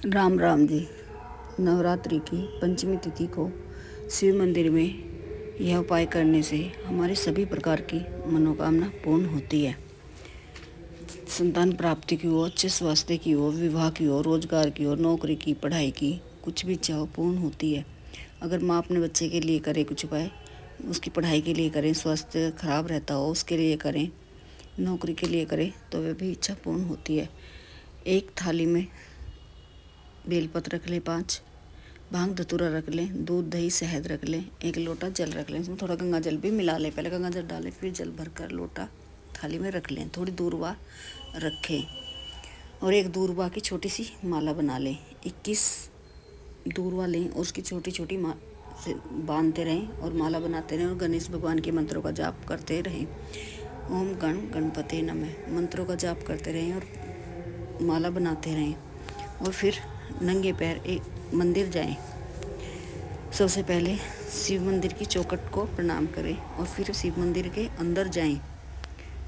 राम राम जी। नवरात्रि की पंचमी तिथि को शिव मंदिर में यह उपाय करने से हमारी सभी प्रकार की मनोकामना पूर्ण होती है। संतान प्राप्ति की हो, अच्छे स्वास्थ्य की हो, विवाह की हो, रोजगार की हो, नौकरी की, पढ़ाई की, कुछ भी चाहो पूर्ण होती है। अगर माँ अपने बच्चे के लिए करे कुछ उपाय, उसकी पढ़ाई के लिए करें, स्वास्थ्य खराब रहता हो उसके लिए करें, नौकरी के लिए करें, तो वह भी इच्छा पूर्ण होती है। एक थाली में बेलपत्र रख लें, 5 भांग धतूरा रख लें, दूध दही शहद रख लें, 1 लोटा जल रख लें, इसमें थोड़ा गंगा जल भी मिला लें। पहले गंगा जल डालें, फिर जल भरकर लोटा थाली में रख लें, थोड़ी दूरबा रखें और एक दूरबा की छोटी सी माला बना लें। 21 दूरबा लें और उसकी छोटी छोटी से बांधते रहें और माला बनाते रहें और गणेश भगवान के मंत्रों का जाप करते रहें। ओम गण गणपते नमः मंत्रों का जाप करते रहें और माला बनाते रहें और फिर नंगे पैर एक मंदिर जाएं। सबसे पहले शिव मंदिर की चौखट को प्रणाम करें और फिर शिव मंदिर के अंदर जाएं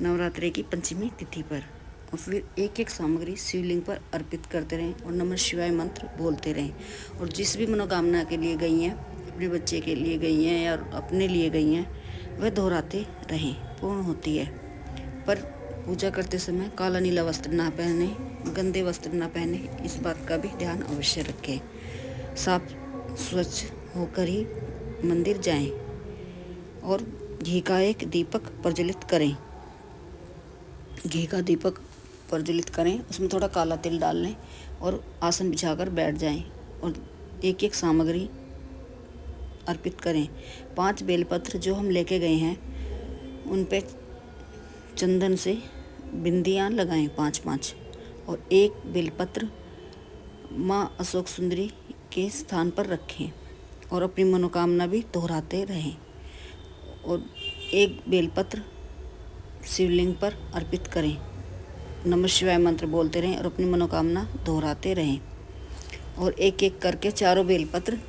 नवरात्रि की पंचमी तिथि पर, और फिर एक एक सामग्री शिवलिंग पर अर्पित करते रहें और नमः शिवाय मंत्र बोलते रहें। और जिस भी मनोकामना के लिए गई हैं, अपने बच्चे के लिए गई हैं या अपने लिए गई हैं, वह दोहराते रहें, पूर्ण होती है। पर पूजा करते समय काला नीला वस्त्र ना पहने, गंदे वस्त्र ना पहने, इस बात का भी ध्यान अवश्य रखें। साफ स्वच्छ होकर ही मंदिर जाएं और घी का एक दीपक प्रज्वलित करें। घी का दीपक प्रज्वलित करें, उसमें थोड़ा काला तिल डाल लें और आसन बिछाकर बैठ जाएं और एक एक सामग्री अर्पित करें। 5 बेलपत्र जो हम लेके गए हैं उन पे चंदन से बिंदियाँ लगाएं 5-5 और एक बेलपत्र माँ अशोक सुंदरी के स्थान पर रखें और अपनी मनोकामना भी दोहराते रहें। और एक बेलपत्र शिवलिंग पर अर्पित करें, नमः शिवाय मंत्र बोलते रहें और अपनी मनोकामना दोहराते रहें। और एक एक करके चारों बेलपत्र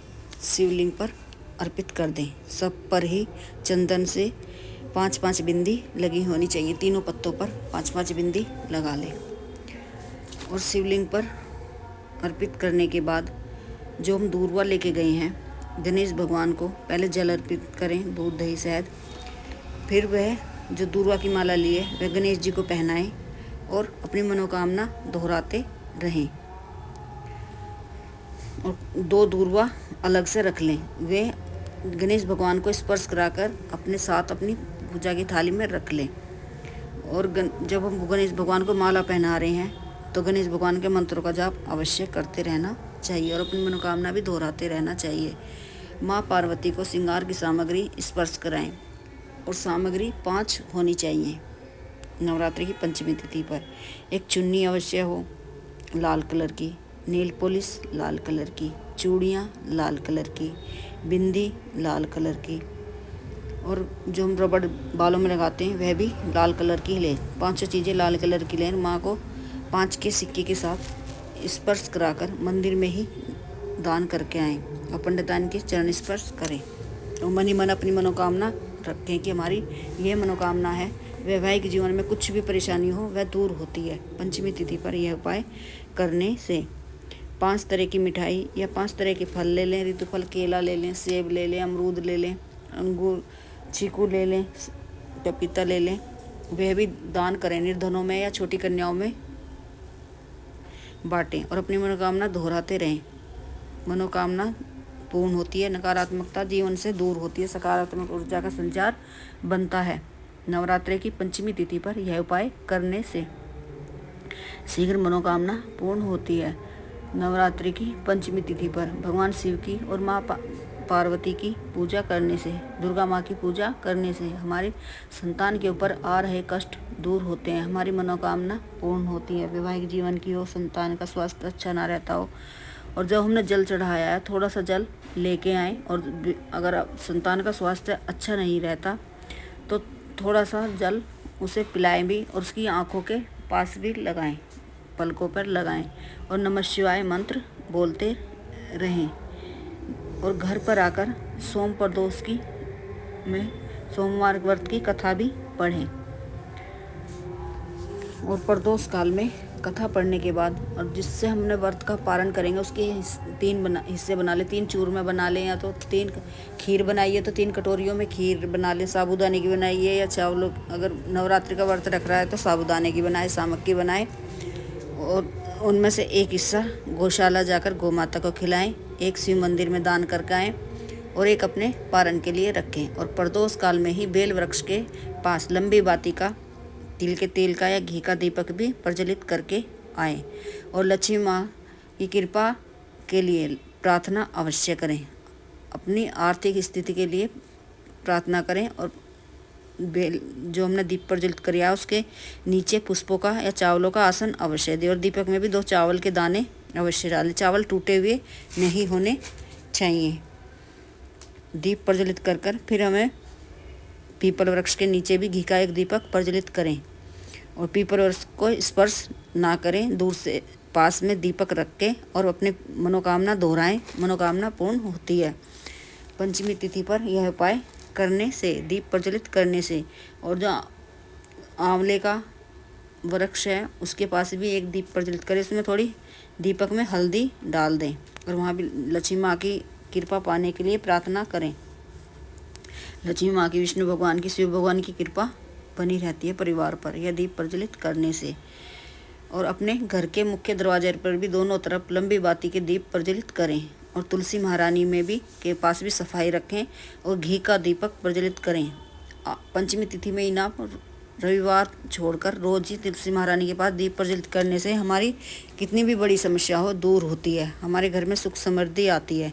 शिवलिंग पर अर्पित कर दें। सब पर ही चंदन से 5-5 बिंदी लगी होनी चाहिए। तीनों पत्तों पर 5-5 बिंदी लगा लें और शिवलिंग पर अर्पित करने के बाद जो हम दूरबा लेके गए हैं गणेश भगवान को पहले जल अर्पित करें, दूध दही शहद, फिर वह जो दूरबा की माला लिए वह गणेश जी को पहनाएं और अपनी मनोकामना दोहराते रहें। और 2 दूरबा अलग से रख लें, वे गणेश भगवान को स्पर्श कराकर अपने साथ अपनी पूजा की थाली में रख लें। और जब हम गणेश भगवान को माला पहना रहे हैं तो गणेश भगवान के मंत्रों का जाप अवश्य करते रहना चाहिए और अपनी मनोकामना भी दोहराते रहना चाहिए। माँ पार्वती को श्रृंगार की सामग्री स्पर्श कराएं और सामग्री 5 होनी चाहिए। नवरात्रि की पंचमी तिथि पर एक चुन्नी अवश्य हो लाल कलर की, नेल पॉलिश लाल कलर की, चूड़ियाँ लाल कलर की, बिंदी लाल कलर की, और जो हम रबड़ बालों में लगाते हैं वह भी लाल कलर की लें। 5 चीज़ें लाल कलर की लें। माँ को 5 के सिक्के के साथ स्पर्श कराकर मंदिर में ही दान करके आएँ और पंडितान के चरण स्पर्श करें और मन ही मन अपनी मनोकामना रखें कि हमारी ये मनोकामना है, वैवाहिक जीवन में कुछ भी परेशानी हो वह दूर होती है। पंचमी तिथि पर यह उपाय करने से 5 तरह की मिठाई या 5 तरह के फल ले लें। ऋतुफल केला ले लें, सेब ले लें, अमरूद ले लें, अंगूर, चीकू ले लें, पपीता ले लें, वह भी दान करें। निर्धनों में या छोटी कन्याओं में बांटें और अपनी मनोकामना दोहराते रहें। मनोकामना पूर्ण होती है, नकारात्मकता जीवन से दूर होती है, सकारात्मक ऊर्जा का संचार बनता है। नवरात्रि की पंचमी तिथि पर यह उपाय करने से शीघ्र मनोकामना पूर्ण होती है। नवरात्रि की पंचमी तिथि पर भगवान शिव की और माँ पार्वती की पूजा करने से, दुर्गा माँ की पूजा करने से हमारे संतान के ऊपर आ रहे कष्ट दूर होते हैं, हमारी मनोकामना पूर्ण होती है। वैवाहिक जीवन की हो, संतान का स्वास्थ्य अच्छा ना रहता हो, और जब हमने जल चढ़ाया है थोड़ा सा जल लेके आएँ और अगर संतान का स्वास्थ्य अच्छा नहीं रहता तो थोड़ा सा जल उसे पिलाएं भी और उसकी आँखों के पास भी लगाएं, पलकों पर लगाएं और नमः शिवाय मंत्र बोलते रहें। और घर पर आकर सोम प्रदोष की में सोमवार व्रत की कथा भी पढ़ें और प्रदोष काल में कथा पढ़ने के बाद और जिससे हमने व्रत का पारण करेंगे उसके तीन हिस्से बना ले, 3 चूरमे बना लें, या तो 3 खीर बनाइए तो 3 कटोरियों में खीर बना लें, साबूदाने की बनाइए या चावल, अगर नवरात्रि का व्रत रख रहा है तो साबूदाने की बनाए, सामक की बनाए, और उनमें से एक हिस्सा गौशाला जाकर गौ माता को खिलाएं, एक शिव मंदिर में दान करके आएँ और एक अपने पारण के लिए रखें। और प्रदोष काल में ही बेल वृक्ष के पास लंबी बाती का, तिल के तेल का या घी का दीपक भी प्रज्वलित करके आएँ और लक्ष्मी माँ की कृपा के लिए प्रार्थना अवश्य करें। अपनी आर्थिक स्थिति के लिए प्रार्थना करें और बेल जो हमने दीप प्रज्वलित किया उसके नीचे पुष्पों का या चावलों का आसन अवश्य दें और दीपक में भी 2 चावल के दाने अवश्य डालें। चावल टूटे हुए नहीं होने चाहिए। दीप प्रज्वलित कर फिर हमें पीपल वृक्ष के नीचे भी घी का एक दीपक प्रज्वलित करें और पीपल वृक्ष को स्पर्श ना करें, दूर से पास में दीपक रख के और अपने मनोकामना दोहराएं, मनोकामना पूर्ण होती है। पंचमी तिथि पर यह उपाय करने से, दीप प्रज्वलित करने से, और जो आंवले का वृक्ष है उसके पास भी एक दीप प्रज्वलित करें, उसमें थोड़ी दीपक में हल्दी डाल दें और वहाँ भी लक्ष्मी माँ की कृपा पाने के लिए प्रार्थना करें। लक्ष्मी माँ की, विष्णु भगवान की, शिव भगवान की कृपा बनी रहती है परिवार पर यह दीप प्रज्वलित करने से। और अपने घर के मुख्य दरवाजे पर भी दोनों तरफ लंबी बाती के दीप प्रज्वलित करें और तुलसी महारानी में भी के पास भी सफाई रखें और घी का दीपक प्रज्वलित करें। पंचमी तिथि में इना रविवार छोड़कर रोज ही तुलसी महारानी के पास दीप प्रज्वलित करने से हमारी कितनी भी बड़ी समस्या हो दूर होती है, हमारे घर में सुख समृद्धि आती है।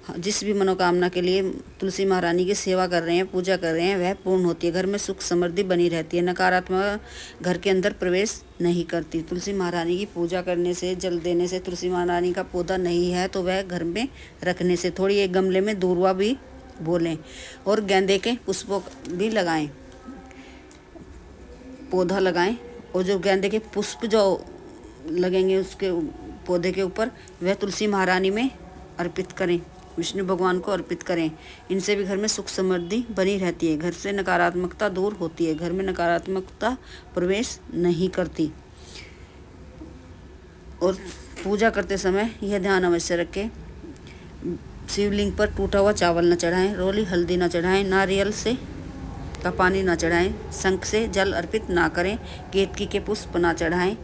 जिस भी मनोकामना के लिए तुलसी महारानी की सेवा कर रहे हैं, पूजा कर रहे हैं, वह पूर्ण होती है। घर में सुख समृद्धि बनी रहती है, नकारात्मक घर के अंदर प्रवेश नहीं करती। तुलसी महारानी की पूजा करने से, जल देने से, तुलसी महारानी का पौधा नहीं है तो वह घर में रखने से थोड़ी एक गमले में दूर्वा भी बोलें और गेंदे के पुष्पों भी लगाएं, पौधा लगाएं और जो गेंदे के पुष्प जो लगेंगे उसके पौधे के ऊपर वह तुलसी महारानी में अर्पित करें, विष्णु भगवान को अर्पित करें। इनसे भी घर में सुख समृद्धि बनी रहती है, घर से नकारात्मकता दूर होती है, घर में नकारात्मकता प्रवेश नहीं करती। और पूजा करते समय यह ध्यान अवश्य रखें, शिवलिंग पर टूटा हुआ चावल न चढ़ाएं, रोली हल्दी न चढ़ाएं, नारियल से का पानी न चढ़ाएं, शंख से जल अर्पित ना करें, केतकी के पुष्प ना चढ़ाएं,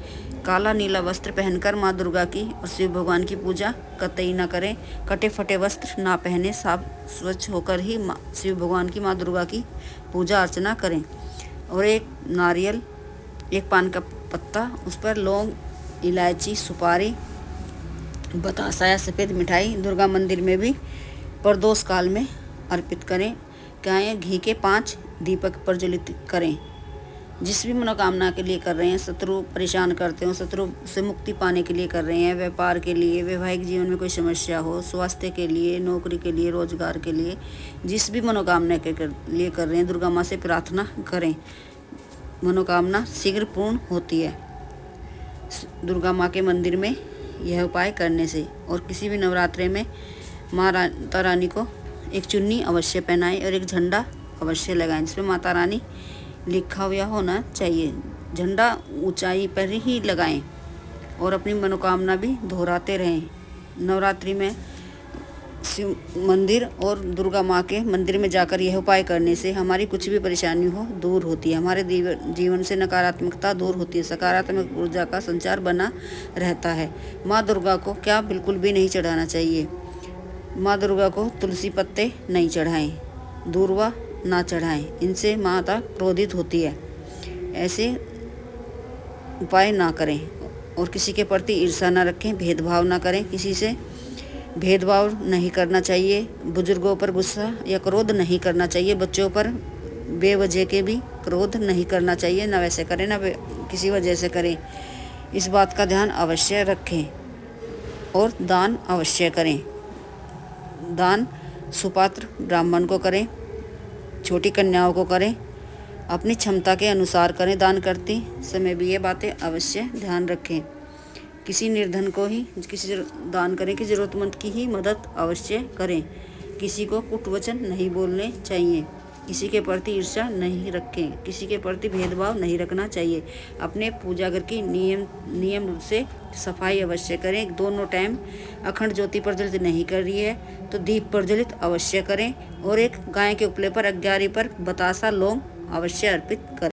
काला नीला वस्त्र पहनकर माँ दुर्गा की और शिव भगवान की पूजा कतई न करें, कटे फटे वस्त्र ना पहने, साफ स्वच्छ होकर ही शिव भगवान की, माँ दुर्गा की पूजा अर्चना करें। और एक नारियल, एक पान का पत्ता, उस पर लौंग, इलायची, सुपारी, बतासा या सफ़ेद मिठाई दुर्गा मंदिर में भी प्रदोष काल में अर्पित करें। क्या है, घी के 5 दीपक प्रज्वलित करें। जिस भी मनोकामना के लिए कर रहे हैं, शत्रु परेशान करते हो, शत्रु से मुक्ति पाने के लिए कर रहे हैं, व्यापार के लिए, वैवाहिक जीवन में कोई समस्या हो, स्वास्थ्य के लिए, नौकरी के लिए, रोजगार के लिए, जिस भी मनोकामना के लिए कर रहे हैं, दुर्गा माँ से प्रार्थना करें, मनोकामना शीघ्र पूर्ण होती है दुर्गा माँ के मंदिर में यह उपाय करने से। और किसी भी नवरात्रे में माता रानी को एक चुन्नी अवश्य पहनाएं और एक झंडा अवश्य लगाएं जिसमें माता रानी लिखा हुआ होना चाहिए। झंडा ऊंचाई पर ही लगाएं और अपनी मनोकामना भी दोहराते रहें। नवरात्रि में शिव मंदिर और दुर्गा माँ के मंदिर में जाकर यह उपाय करने से हमारी कुछ भी परेशानी हो दूर होती है, हमारे जीवन से नकारात्मकता दूर होती है, सकारात्मक ऊर्जा का संचार बना रहता है। माँ दुर्गा को क्या बिल्कुल भी नहीं चढ़ाना चाहिए। माँ दुर्गा को तुलसी पत्ते नहीं चढ़ाएं, दूर्वा ना चढ़ाएं, इनसे माता क्रोधित होती है। ऐसे उपाय ना करें और किसी के प्रति ईर्ष्या ना रखें, भेदभाव ना करें, किसी से भेदभाव नहीं करना चाहिए, बुजुर्गों पर गुस्सा या क्रोध नहीं करना चाहिए, बच्चों पर बेवजह के भी क्रोध नहीं करना चाहिए, ना वैसे करें ना किसी वजह से करें। इस बात का ध्यान अवश्य रखें और दान अवश्य करें। दान सुपात्र ब्राह्मण को करें, छोटी कन्याओं को करें, अपनी क्षमता के अनुसार करें। दान करते समय भी ये बातें अवश्य ध्यान रखें। किसी निर्धन को ही किसी दान करें कि ज़रूरतमंद की ही मदद अवश्य करें। किसी को कुट वचन नहीं बोलने चाहिए। किसी के प्रति ईर्ष्या नहीं रखें, किसी के प्रति भेदभाव नहीं रखना चाहिए। अपने पूजा घर की नियम रूप से सफाई अवश्य करें। दोनों टाइम अखंड ज्योति प्रज्वलित नहीं कर रही है तो दीप प्रज्वलित अवश्य करें और एक गाय के उपले पर 11 पर बतासा लौंग अवश्य अर्पित करें।